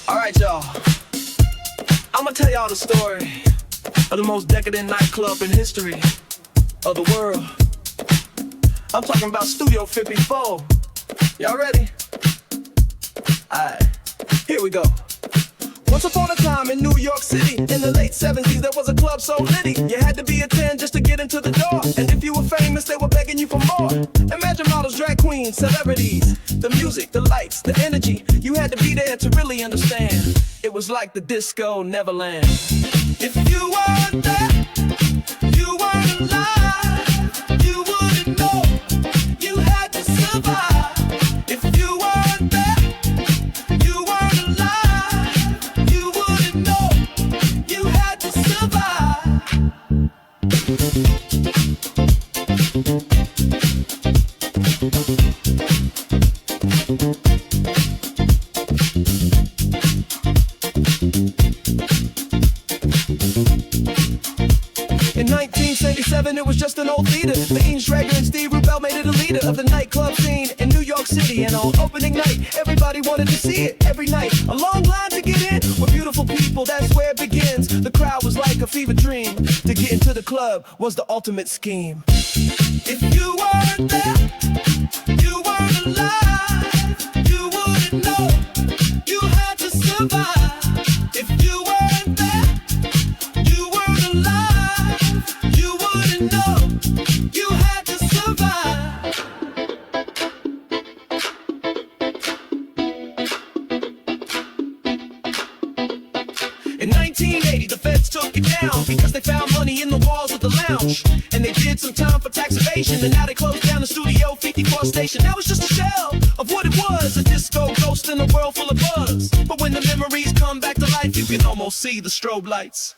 Alright, y'all. I'ma tell y'all the story of the most decadent nightclub in history of the world. I'm talking about Studio 54. Y'all ready? Alright, here we go. Once upon a time in New York City, in the late 70s, there was a club so litty. You had to be a 10 just to get into the door. And if you were famous, they were begging you for more. Imagine models, drag queens, celebrities, the music, the lights, the energy. You had to be there to really understand. It was like the disco Neverland. If you weren't there, you weren't alive. You wouldn't know, you had to survive. If you weren't there, you weren't alive. You wouldn't know, you had to survive. In 1977, it was just an old theater. Beggin, Schrager, and Rubell made it a leader of the nightclub scene in New York City. And on opening night, everybody wanted to see it every night. A long line to get in with beautiful people, that's where it begins. The crowd was like a fever dream. To get into the club was the ultimate scheme. If you weren't there, you weren't alive. You wouldn't know, you had to survive. If you weren't there, you weren't alive. You wouldn't know, you had to survive. In 1980, the feds took it down because they found money in the walls of the lounge. And they did some time for tax evasion, and now they closed down the Studio 54 station. Now it's just a shell of what it was, a disco ghost in a world full of buzz. But when the memories come back to life, you can almost see the strobe lights.